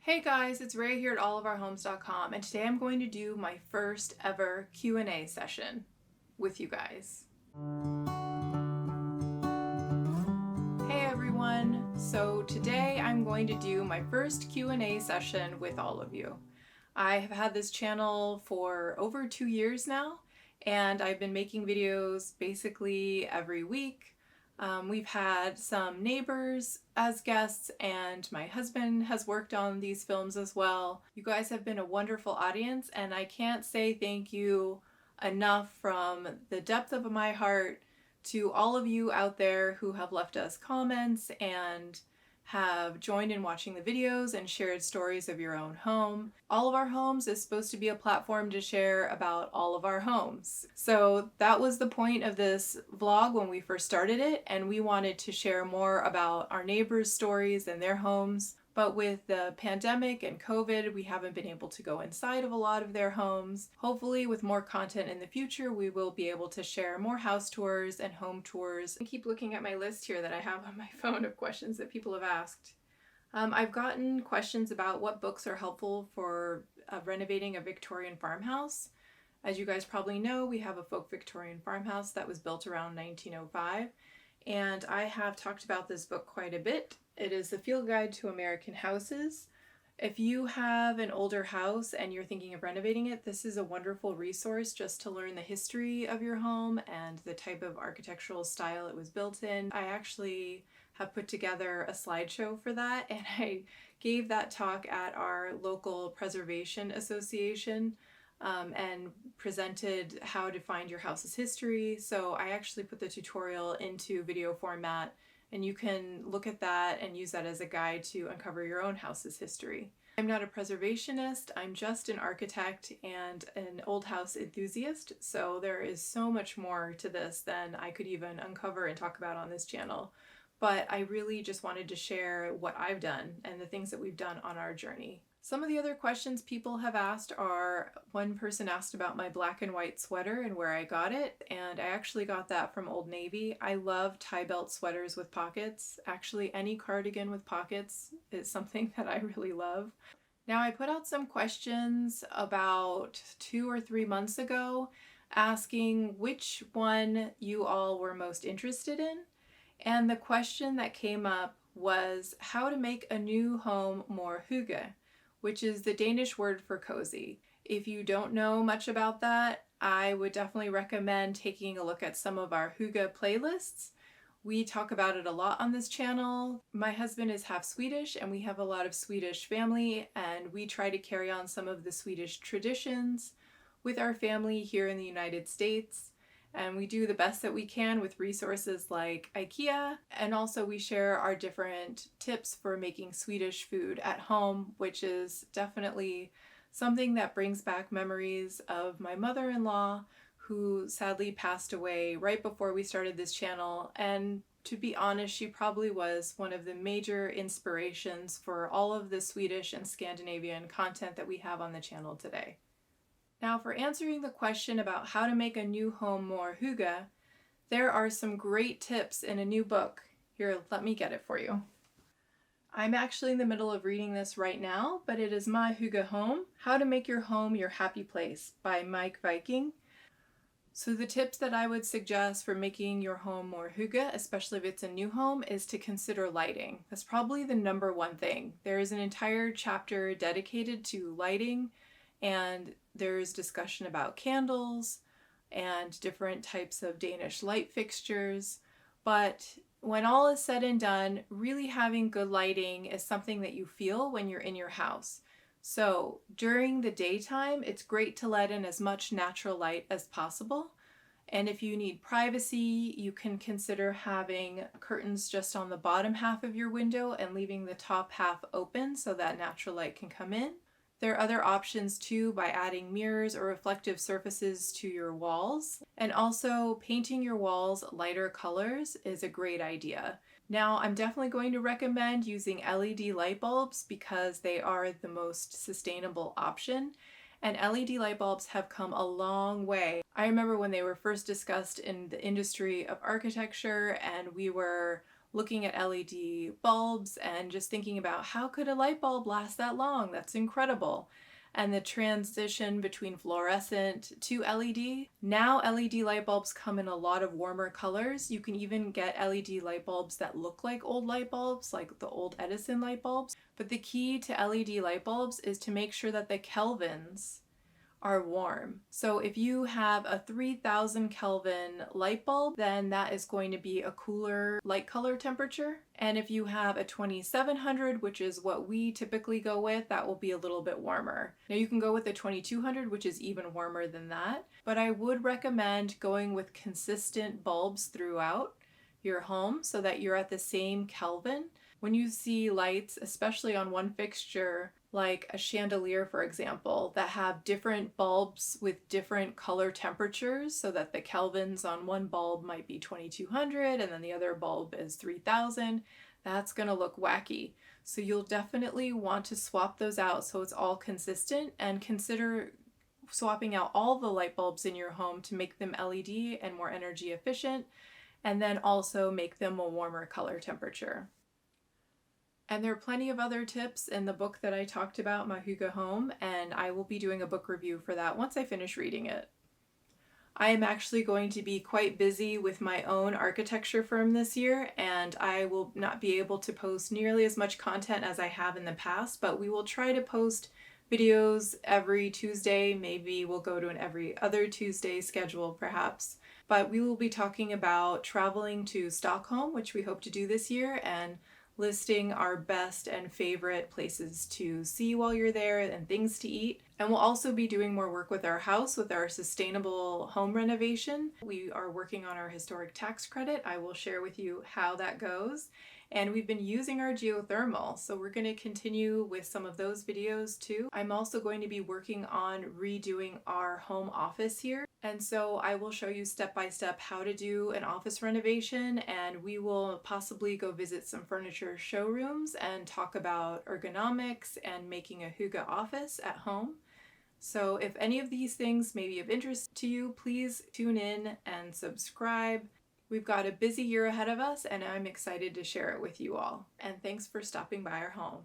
Hey guys, it's Ray here at allofourhomes.com, and today I'm going to do my first ever Q&A session with you guys. Hey everyone, so today I'm going to do my first Q&A session with all of you. I have had this channel for over 2 years now, and I've been making videos basically every week. We've had some neighbors as guests, and my husband has worked on these films as well. You guys have been a wonderful audience, and I can't say thank you enough from the depth of my heart to all of you out there who have left us comments and have joined in watching the videos and shared stories of your own home. All of Our Homes is supposed to be a platform to share about all of our homes. So that was the point of this vlog when we first started it, and we wanted to share more about our neighbors' stories and their homes. But with the pandemic and COVID, we haven't been able to go inside of a lot of their homes. Hopefully, with more content in the future, we will be able to share more house tours and home tours. I keep looking at my list here that I have on my phone of questions that people have asked. I've gotten questions about what books are helpful for renovating a Victorian farmhouse. As you guys probably know, we have a folk Victorian farmhouse that was built around 1905, and I have talked about this book quite a bit. It is The Field Guide to American Houses. If you have an older house and you're thinking of renovating it, this is a wonderful resource just to learn the history of your home and the type of architectural style it was built in. I actually have put together a slideshow for that, and I gave that talk at our local preservation association and presented how to find your house's history. So I actually put the tutorial into video format, and you can look at that and use that as a guide to uncover your own house's history. I'm not a preservationist, I'm just an architect and an old house enthusiast, so there is so much more to this than I could even uncover and talk about on this channel. But I really just wanted to share what I've done and the things that we've done on our journey. Some of the other questions people have asked are, one person asked about my black and white sweater and where I got it, and I actually got that from Old Navy. I love tie belt sweaters with pockets. Actually, any cardigan with pockets is something that I really love. Now, I put out some questions about 2 or 3 months ago asking which one you all were most interested in, and the question that came up was how to make a new home more hygge, which is the Danish word for cozy. If you don't know much about that, I would definitely recommend taking a look at some of our Hygge playlists. We talk about it a lot on this channel. My husband is half Swedish, and we have a lot of Swedish family, and we try to carry on some of the Swedish traditions with our family here in the United States. And we do the best that we can with resources like IKEA, and also we share our different tips for making Swedish food at home, which is definitely something that brings back memories of my mother-in-law, who sadly passed away right before we started this channel. And to be honest, she probably was one of the major inspirations for all of the Swedish and Scandinavian content that we have on the channel today. Now, for answering the question about how to make a new home more hygge, there are some great tips in a new book. Here, let me get it for you. I'm actually in the middle of reading this right now, but it is My Hygge Home, How to Make Your Home Your Happy Place by Mike Viking. So the tips that I would suggest for making your home more hygge, especially if it's a new home, is to consider lighting. That's probably the number one thing. There is an entire chapter dedicated to lighting, and there's discussion about candles and different types of Danish light fixtures. But when all is said and done, really having good lighting is something that you feel when you're in your house. So during the daytime, it's great to let in as much natural light as possible. And if you need privacy, you can consider having curtains just on the bottom half of your window and leaving the top half open so that natural light can come in. There are other options too, by adding mirrors or reflective surfaces to your walls. And also painting your walls lighter colors is a great idea. Now, I'm definitely going to recommend using LED light bulbs because they are the most sustainable option. And LED light bulbs have come a long way. I remember when they were first discussed in the industry of architecture, and we were looking at LED bulbs and just thinking about how could a light bulb last that long? That's incredible. And the transition between fluorescent to LED. Now LED light bulbs come in a lot of warmer colors. You can even get LED light bulbs that look like old light bulbs, like the old Edison light bulbs. But the key to LED light bulbs is to make sure that the kelvins are warm. So if you have a 3000 Kelvin light bulb, then that is going to be a cooler light color temperature. And if you have a 2700, which is what we typically go with, that will be a little bit warmer. Now you can go with a 2200, which is even warmer than that, but I would recommend going with consistent bulbs throughout your home so that you're at the same Kelvin. When you see lights, especially on one fixture, like a chandelier, for example, that have different bulbs with different color temperatures so that the kelvins on one bulb might be 2200 and then the other bulb is 3000, that's going to look wacky. So you'll definitely want to swap those out so it's all consistent, and consider swapping out all the light bulbs in your home to make them LED and more energy efficient, and then also make them a warmer color temperature. And there are plenty of other tips in the book that I talked about, my Hygge home, and I will be doing a book review for that once I finish reading it. I am actually going to be quite busy with my own architecture firm this year, and I will not be able to post nearly as much content as I have in the past, but we will try to post videos every Tuesday. Maybe we'll go to an every other Tuesday schedule perhaps. But we will be talking about traveling to Stockholm, which we hope to do this year, and listing our best and favorite places to see while you're there and things to eat. And we'll also be doing more work with our house, with our sustainable home renovation. We are working on our historic tax credit. I will share with you how that goes. And we've been using our geothermal, so we're going to continue with some of those videos too. I'm also going to be working on redoing our home office here. And so I will show you step by step how to do an office renovation, and we will possibly go visit some furniture showrooms and talk about ergonomics and making a Hygge office at home. So if any of these things may be of interest to you, please tune in and subscribe. We've got a busy year ahead of us, and I'm excited to share it with you all. And thanks for stopping by our home.